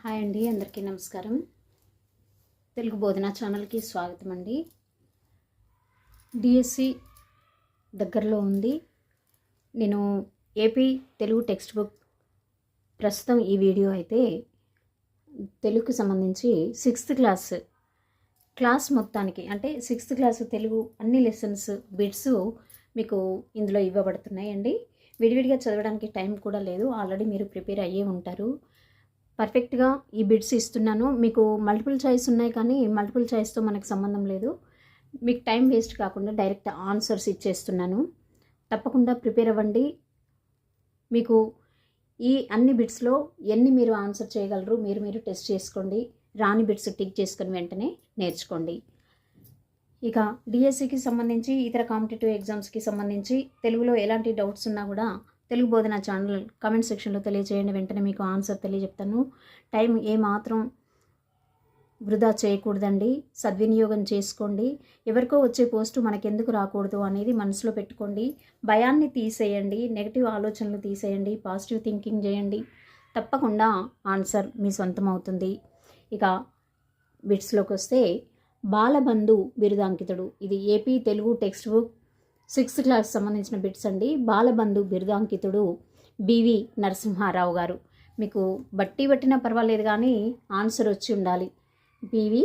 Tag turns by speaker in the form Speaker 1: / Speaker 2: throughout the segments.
Speaker 1: Hi అండి, అందరికీ నమస్కారం. తెలుగు బోధన ఛానల్కి స్వాగతం అండి. డిఎస్సి దగ్గరలో ఉంది. నేను ఏపీ తెలుగు టెక్స్ట్ బుక్ ప్రస్తుతం ఈ వీడియో అయితే తెలుగుకి సంబంధించి 6th క్లాస్ మొత్తానికి అంటే 6th క్లాస్ తెలుగు అన్ని లెసన్స్ బిట్స్ మీకు ఇందులో ఇవ్వబడుతున్నాయండి. విడివిడిగా చదవడానికి టైం కూడా లేదు, ఆల్రెడీ మీరు ప్రిపేర్ అయ్యే ఉంటారు. పర్ఫెక్ట్గా ఈ బిట్స్ ఇస్తున్నాను. మీకు మల్టిపుల్ చాయిస్ ఉన్నాయి, కానీ మల్టిపుల్ చాయిస్తో మనకు సంబంధం లేదు. మీకు టైం వేస్ట్ కాకుండా డైరెక్ట్ ఆన్సర్స్ ఇచ్చేస్తున్నాను. తప్పకుండా ప్రిపేర్ అవ్వండి. మీకు ఈ అన్ని బిట్స్లో ఎన్ని మీరు ఆన్సర్ చేయగలరు మీరు టెస్ట్ చేసుకోండి. రాని బిట్స్ టిక్ చేసుకుని వెంటనే నేర్చుకోండి. ఇక డిఎస్సికి సంబంధించి ఇతర కాంపిటేటివ్ ఎగ్జామ్స్కి సంబంధించి తెలుగులో ఎలాంటి డౌట్స్ ఉన్నా కూడా తెలుగు బోధన ఛానల్ కామెంట్ సెక్షన్లో తెలియజేయండి. వెంటనే మీకు ఆన్సర్ తెలియజెప్తాను. టైం ఏమాత్రం వృధా చేయకూడదండి, సద్వినియోగం చేసుకోండి. ఎవరికో వచ్చే పోస్టు మనకెందుకు రాకూడదు అనేది మనసులో పెట్టుకోండి. భయాన్ని తీసేయండి, నెగిటివ్ ఆలోచనలు తీసేయండి, పాజిటివ్ థింకింగ్ చేయండి. తప్పకుండా ఆన్సర్ మీ సొంతం అవుతుంది. ఇక బిట్స్లోకి వస్తే బాలబంధు బిరుదాంకితుడు, ఇది AP Telugu text book 6th class సంబంధించిన బిట్స్ అండి. బాలబంధు బిరుదాంకితుడు బివి నరసింహారావు గారు. మీకు బట్టి పట్టినా పర్వాలేదు, కానీ ఆన్సర్ వచ్చి ఉండాలి. బివి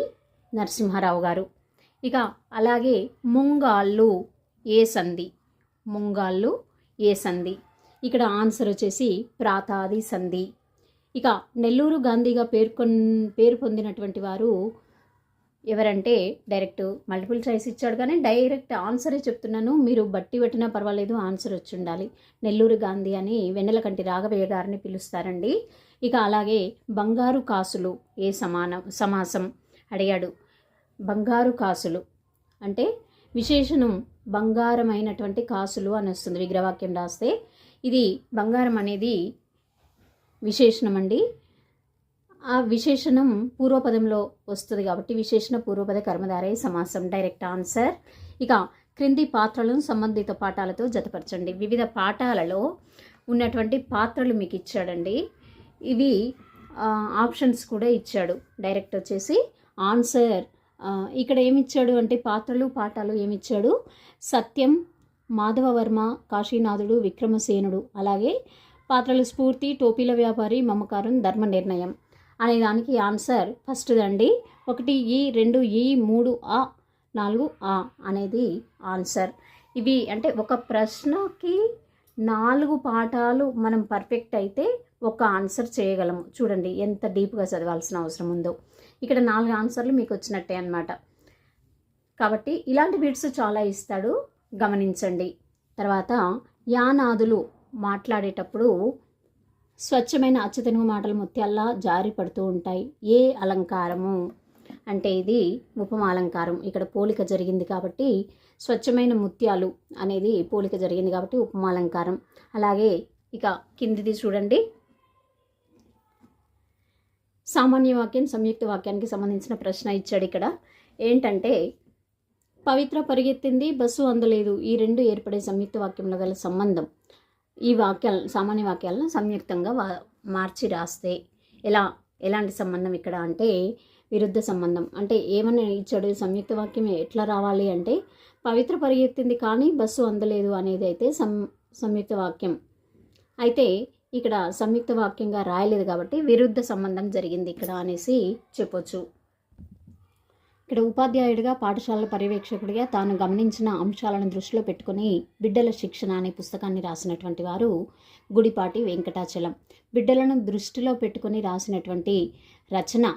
Speaker 1: నరసింహారావు గారు. ఇక అలాగే ముంగాళ్ళు ఏ సంధి, ముంగాళ్ళు ఏ సంధి, ఇక్కడ ఆన్సర్ వచ్చేసి ప్రాతాది సంధి. ఇక నెల్లూరు గాంధీగా పేరు పొందినటువంటి వారు ఎవరంటే డైరెక్ట్ మల్టిపుల్ చాయిస్ ఇచ్చాడు, కానీ డైరెక్ట్ ఆన్సరే చెప్తున్నాను. మీరు బట్టి పెట్టినా పర్వాలేదు, ఆన్సర్ వచ్చి ఉండాలి. నెల్లూరు గాంధీ అని వెన్నెలకంటి రాఘవయ్య గారిని పిలుస్తారండి. ఇక అలాగే బంగారు కాసులు ఏ సమాసం అడిగాడు. బంగారు కాసులు అంటే విశేషణం బంగారమైనటువంటి కాసులు అని వస్తుంది. విగ్రహవాక్యం రాస్తే ఇది బంగారం అనేది విశేషణం అండి. ఆ విశేషణం పూర్వపదంలో వస్తుంది కాబట్టి విశేషణ పూర్వపద కర్మధారయ సమాసం డైరెక్ట్ ఆన్సర్. ఇక క్రింది పాత్రలను సంబంధిత పాఠాలతో జతపరచండి. వివిధ పాఠాలలో ఉన్నటువంటి పాత్రలు మీకు ఇచ్చాడండి. ఇవి ఆప్షన్స్ కూడా ఇచ్చాడు. డైరెక్ట్ వచ్చేసి ఆన్సర్ ఇక్కడ ఏమిచ్చాడు అంటే పాఠాలు ఏమిచ్చాడు. సత్యం, మాధవవర్మ, కాశీనాథుడు, విక్రమసేనుడు. అలాగే పాత్రలు స్ఫూర్తి, టోపీల వ్యాపారి, మమకారం, ధర్మ నిర్ణయం అనే దానికి ఆన్సర్ ఫస్ట్ దండి. 1 ఈ, 2 ఈ, 3 ఆ, 4 ఆ అనేది ఆన్సర్. ఇవి అంటే ఒక ప్రశ్నకి 4 పాఠాలు మనం పర్ఫెక్ట్ అయితే ఒక ఆన్సర్ చేయగలము. చూడండి ఎంత డీప్గా చదవాల్సిన అవసరం ఉందో. ఇక్కడ 4 ఆన్సర్లు మీకు వచ్చినట్టే అన్నమాట. కాబట్టి ఇలాంటి బిట్స్ చాలా ఇస్తాడు, గమనించండి. తర్వాత యానాదులు మాట్లాడేటప్పుడు స్వచ్ఛమైన అచ్చతెనుగు మాటలు ముత్యాల్లా జారి పడుతూ ఉంటాయి. ఏ అలంకారము అంటే ఇది ఉపమాలంకారం. ఇక్కడ పోలిక జరిగింది కాబట్టి స్వచ్ఛమైన ముత్యాలు అనేది పోలిక జరిగింది కాబట్టి ఉపమాలంకారం. అలాగే ఇక కిందిది చూడండి. సామాన్య వాక్యం, సంయుక్త వాక్యానికి సంబంధించిన ప్రశ్న ఇచ్చాడు. ఇక్కడ ఏంటంటే పవిత్ర పరిగెత్తింది, బస్సు అందలేదు. ఈ రెండు ఏర్పడే సంయుక్త వాక్యంలో గల సంబంధం. ఈ సామాన్య వాక్యాలను సంయుక్తంగా మార్చి రాస్తే ఎలాంటి సంబంధం ఇక్కడ అంటే విరుద్ధ సంబంధం. అంటే ఏమని ఇచ్చాడు, సంయుక్త వాక్యం ఎట్లా రావాలి అంటే పవిత్ర పరిగెత్తింది కానీ బస్సు అందలేదు అనేది అయితే సంయుక్త వాక్యం. అయితే ఇక్కడ సంయుక్త వాక్యంగా రాయలేదు కాబట్టి విరుద్ధ సంబంధం జరిగింది ఇక్కడ అనేసి చెప్పొచ్చు. ఇక్కడ ఉపాధ్యాయుడిగా, పాఠశాలల పర్యవేక్షకుడిగా తాను గమనించిన అంశాలను దృష్టిలో పెట్టుకుని బిడ్డల శిక్షణ అనే పుస్తకాన్ని రాసినటువంటి వారు గుడిపాటి వెంకటాచలం. బిడ్డలను దృష్టిలో పెట్టుకుని రాసినటువంటి రచన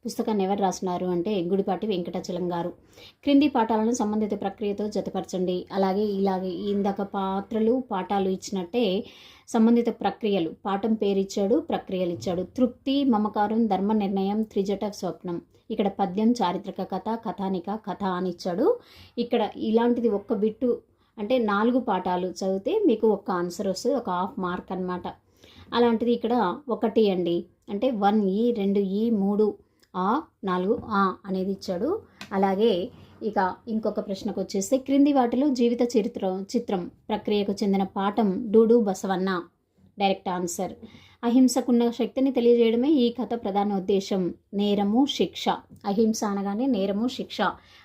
Speaker 1: పుస్తకాన్ని ఎవరు రాసినారు అంటే గుడిపాటి వెంకటాచలం గారు. క్రింది పాఠాలను సంబంధిత ప్రక్రియతో జతపరచండి. అలాగే ఇందాక పాఠాలు ఇచ్చినట్టే సంబంధిత ప్రక్రియలు, పాఠం పేరు ఇచ్చాడు, ప్రక్రియలు ఇచ్చాడు. తృప్తి, మమకారం, ధర్మ నిర్ణయం, త్రిజట స్వప్నం. ఇక్కడ పద్యం, చారిత్రక కథ, కథానిక, కథ అని ఇచ్చాడు. ఇక్కడ ఇలాంటిది ఒక్క బిట్టు అంటే 4 పాఠాలు చదివితే మీకు ఒక్క ఆన్సర్ వస్తుంది, ఒక హాఫ్ మార్క్ అన్నమాట. అలాంటిది ఇక్కడ 1 అండి. అంటే 1 ఈ, 2 ఈ, 3 ఆ, 4 ఆ అనేది ఇచ్చాడు. అలాగే ఇక ఇంకొక ప్రశ్నకు వచ్చేస్తే క్రింది వాటిలో జీవిత చిత్రం ప్రక్రియకు చెందిన పాఠం డూడు బసవన్న డైరెక్ట్ ఆన్సర్. అహింసకున్న శక్తిని తెలియజేయడమే ఈ కథ ప్రధాన ఉద్దేశం. నేరము శిక్ష. అహింస అనగానే నేరము శిక్ష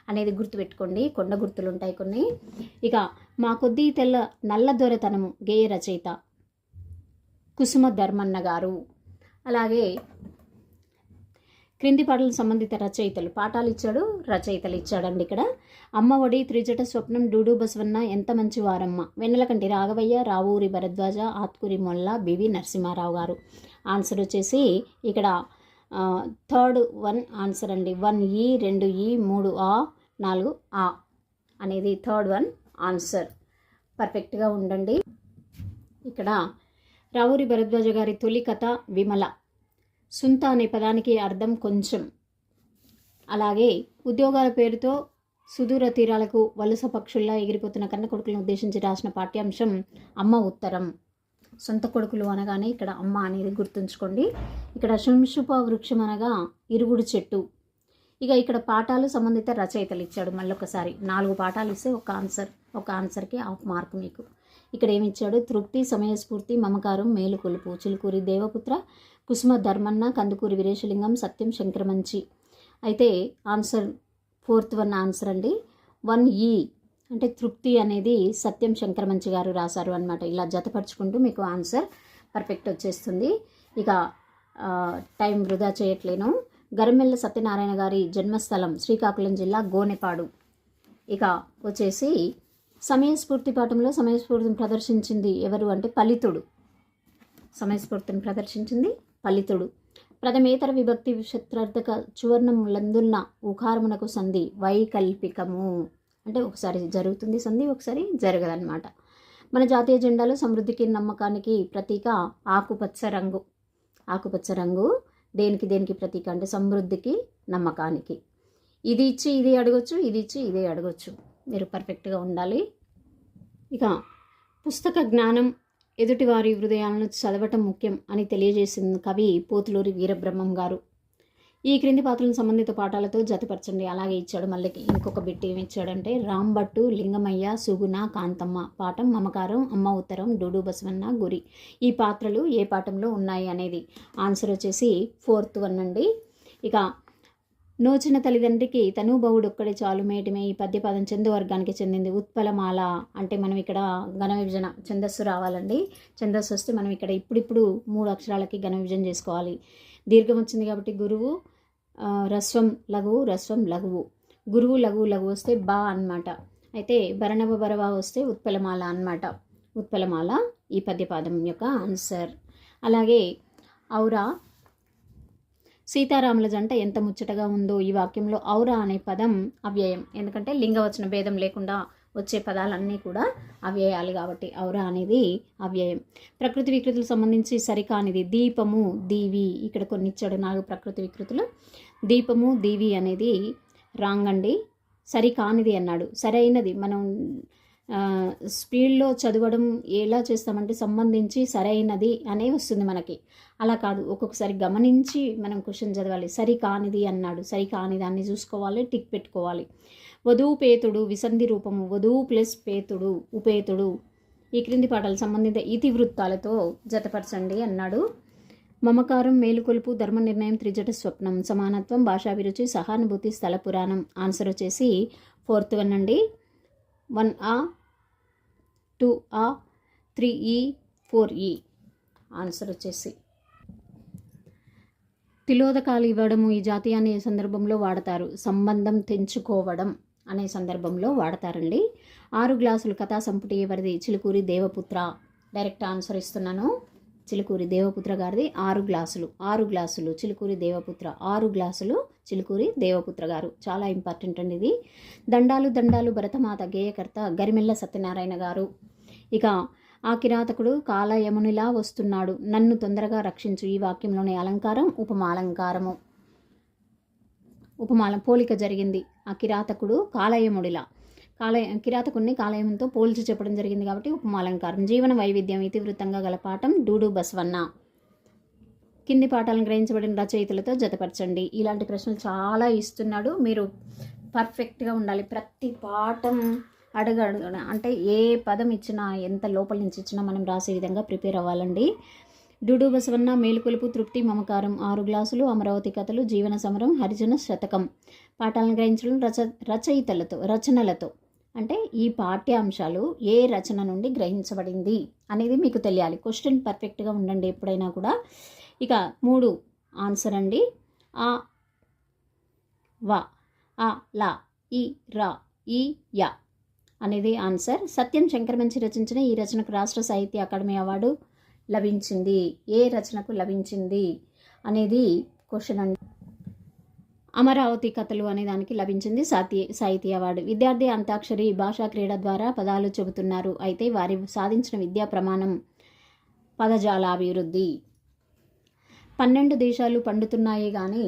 Speaker 1: అనేది గుర్తుపెట్టుకోండి. కొండ గుర్తులు ఉంటాయి కొన్ని. ఇక మా కొద్దీ తెల్ల నల్ల దొరతనము గేయ రచయిత కుసుమ ధర్మన్న గారు. అలాగే క్రింది పాటలకు సంబంధిత రచయితలు, పాఠాలు ఇచ్చాడు, రచయితలు ఇచ్చాడండి. ఇక్కడ అమ్మ ఒడి, త్రిజట స్వప్నం, డూడు బసవన్న, ఎంత మంచి వారమ్మ, వెన్నెలకంటి రాఘవయ్య, రావూరి భరద్వాజ, ఆత్కూరి మొల్ల, బివి నరసింహారావు గారు. ఆన్సర్ వచ్చేసి ఇక్కడ థర్డ్ వన్ ఆన్సర్ అండి. 1E 2E 3A 4A అనేది థర్డ్ వన్ ఆన్సర్. పర్ఫెక్ట్గా ఉండండి. ఇక్కడ రావూరి భరద్వాజ గారి తొలి కథ విమల. సుంత అనే పదానికి అర్థం కొంచెం. అలాగే ఉద్యోగాల పేరుతో సుదూర తీరాలకు వలస పక్షుల్లా ఎగిరిపోతున్న కన్న కొడుకులను ఉద్దేశించి రాసిన పాఠ్యాంశం అమ్మ ఉత్తరం. సొంత కొడుకులు అనగానే ఇక్కడ అమ్మ అనేది గుర్తుంచుకోండి. ఇక్కడ శంశుప వృక్షం అనగా ఇరుగుడు చెట్టు. ఇక ఇక్కడ పాఠాలు సంబంధిత రచయితలు ఇచ్చాడు. మళ్ళొకసారి 4 పాఠాలు ఇస్తే ఒక ఆన్సర్కి హాఫ్ మార్క్ మీకు. ఇక్కడ ఏమి ఇచ్చాడు? తృప్తి, సమయస్ఫూర్తి, మమకారం, మేలుకొలుపు, చిలుకూరి దేవపుత్ర, కుసుమ ధర్మన్న, కందుకూరి వీరేశలింగం, సత్యం శంకరమంచి. అయితే ఆన్సర్ ఫోర్త్ వన్ ఆన్సర్ అండి. 1E అంటే తృప్తి అనేది సత్యం శంకరమంచి గారు రాశారు అనమాట. ఇలా జతపరుచుకుంటూ మీకు ఆన్సర్ పర్ఫెక్ట్ వచ్చేస్తుంది. ఇక టైం వృధా చేయట్లేను. గరిమెల్ల సత్యనారాయణ గారి జన్మస్థలం శ్రీకాకుళం జిల్లా గోనెపాడు. ఇక వచ్చేసి సమయస్ఫూర్తి పాఠంలో సమయస్ఫూర్తిని ప్రదర్శించింది ఎవరు అంటే ఫలితుడు. సమయస్ఫూర్తిని ప్రదర్శించింది ఫలితుడు. ప్రథమేతర విభక్తి శత్రార్థక చువర్ణములందున్న ఉకారమునకు సంధి వైకల్పికము. అంటే ఒకసారి జరుగుతుంది సంధి, ఒకసారి జరగదన్నమాట. మన జాతీయ జెండాలో సమృద్ధికి నమ్మకానికి ప్రతీక ఆకుపచ్చ రంగు. ఆకుపచ్చ రంగు దేనికి ప్రతీక అంటే సమృద్ధికి, నమ్మకానికి. ఇది ఇచ్చి ఇది అడగొచ్చు, ఇది ఇచ్చి ఇదే అడగొచ్చు. మీరు పర్ఫెక్ట్గా ఉండాలి. ఇక పుస్తక జ్ఞానం ఎదుటివారి హృదయాలను చదవటం ముఖ్యం అని తెలియజేసిన కవి పోతులూరి వీరబ్రహ్మం గారు. ఈ క్రింది పాత్రలను సంబంధిత పాఠాలతో జతపరచండి. అలాగే ఇచ్చాడు. మళ్ళీ ఇంకొక బిట్ ఏమి ఇచ్చాడంటే రాంభట్టు, లింగమయ్య, సుగుణ, కాంతమ్మ. పాఠం మమకారం, అమ్మ ఉత్తరం, డూడు బసవన్న, గురి. ఈ పాత్రలు ఏ పాఠంలో ఉన్నాయి అనేది ఆన్సర్ వచ్చేసి ఫోర్త్ వన్ అండి. ఇక నోచిన తల్లిదండ్రికి తనుభవుడు ఒక్కడే చాలు మేటిమే. ఈ పద్యపాదం చందు వర్గానికి చెందింది. ఉత్పలమాల అంటే మనం ఇక్కడ ఘన విభజన ఛందస్సు రావాలండి. ఛందస్సు వస్తే మనం ఇక్కడ ఇప్పుడు 3 అక్షరాలకి ఘన విభజన చేసుకోవాలి. దీర్ఘం వచ్చింది కాబట్టి గురువు, రస్వం లఘువు, రస్వం లఘువు. గురువు లఘువు లఘువు వస్తే బా అన్నమాట. అయితే భరణవ భరవ వస్తే ఉత్పలమాల అన్నమాట. ఉత్పలమాల ఈ పద్యపాదం యొక్క ఆన్సర్. అలాగే ఔరా సీతారాముల జంట ఎంత ముచ్చటగా ఉందో. ఈ వాక్యంలో ఔరా అనే పదం అవ్యయం. ఎందుకంటే లింగవచన భేదం లేకుండా వచ్చే పదాలన్నీ కూడా అవ్యయాలు కాబట్టి ఔరా అనేది అవ్యయం. ప్రకృతి వికృతులకు సంబంధించి సరికానిది దీపము, దీవి. ఇక్కడ కొన్ని ఇచ్చాడు 4 ప్రకృతి వికృతులు. దీపము, దీవి అనేది రాంగ్ అండి. సరికానిది అన్నాడు. సరైనది మనం స్పీడ్లో చదవడం ఎలా చేస్తామంటే సంబంధించి సరైనది అనే వస్తుంది మనకి. అలా కాదు, ఒక్కొక్కసారి గమనించి మనం క్వశ్చన్ చదవాలి. సరి కానిది అన్నాడు. సరి కాని దాన్ని చూసుకోవాలి, టిక్ పెట్టుకోవాలి. వధూపేతుడు విసంధి రూపము. వధువు ప్లస్ పేతుడు ఉపేతుడు. ఈ క్రింది పాఠాలకు సంబంధిత ఇతివృత్తాలతో జతపరచండి అన్నాడు. మమకారం, మేలుకొలుపు, ధర్మ నిర్ణయం, త్రిజట స్వప్నం, సమానత్వం, భాషాభిరుచి, సహానుభూతి, స్థల పురాణం. ఆన్సర్ వచ్చేసి ఫోర్త్ వన్ అండి. 1A 2A 3E 4E answer వచ్చేసి. తిలోదకాలు ఇవ్వడము ఈ జాతీయాన్ని ఏ సందర్భంలో వాడతారు? సంబంధం తెంచుకోవడం అనే సందర్భంలో వాడతారండి. 6 గ్లాసులు కథా సంపుటి ఎవరిది? చిలుకూరి దేవపుత్ర. డైరెక్ట్ ఆన్సర్ ఇస్తున్నాను. చిలుకూరి దేవపుత్ర గారిది 6 గ్లాసులు. 6 గ్లాసులు చిలుకూరి దేవపుత్ర. 6 గ్లాసులు చిలుకూరి దేవపుత్ర గారు. చాలా ఇంపార్టెంట్ అండి ఇది. దండాలు దండాలు భరతమాత గేయకర్త గరిమెల్ల సత్యనారాయణ గారు. ఇక ఆ కిరాతకుడు కాలయమునిలా వస్తున్నాడు, నన్ను తొందరగా రక్షించు. ఈ వాక్యంలోని అలంకారం ఉపమాలంకారము. ఉపమాలం పోలిక జరిగింది. ఆ కిరాతకుడు కాలయముడిలా కిరాతకుడిని కాలయంతో పోల్చి చెప్పడం జరిగింది కాబట్టి ఉపమాలంకారం. జీవన వైవిధ్యం ఇతివృత్తంగా గల పాఠం డూడు బసవన్న. కింది పాఠాలను గ్రహించబడిన రచయితలతో జతపరచండి. ఇలాంటి ప్రశ్నలు చాలా ఇస్తున్నాడు. మీరు పర్ఫెక్ట్గా ఉండాలి. ప్రతి పాఠం అడగ అంటే ఏ పదం ఇచ్చినా ఎంత లోపల నుంచి ఇచ్చినా మనం రాసే విధంగా ప్రిపేర్ అవ్వాలండి. డూడు బసవన్న, మేలుకొలుపు, తృప్తి, మమకారం, 6 గ్లాసులు, అమరావతి కథలు, జీవన సమరం, హరిజన శతకం. పాఠాలను గ్రహించడం రచనలతో అంటే ఈ పాఠ్యాంశాలు ఏ రచన నుండి గ్రహించబడింది అనేది మీకు తెలియాలి. క్వశ్చన్ పర్ఫెక్ట్గా ఉండండి ఎప్పుడైనా కూడా. ఇక 3 ఆన్సర్ అండి. ఆ వా, ఆ లా, ఈ రా, ఈ యా అనేది ఆన్సర్. సత్యం శంకరమంచి రచించిన ఈ రచనకు రాష్ట్ర సాహిత్య అకాడమీ అవార్డు లభించింది. ఏ రచనకు లభించింది అనేది క్వశ్చన్ అండి. అమరావతి కథలు అనే దానికి లభించింది సాహితీ అవార్డు. విద్యార్థి అంతాక్షరి భాషా క్రీడ ద్వారా పదాలు చెబుతున్నారు. అయితే వారి సాధించిన విద్యా ప్రమాణం పదజాల అభివృద్ధి. 12 దేశాలు పండుతున్నాయే కానీ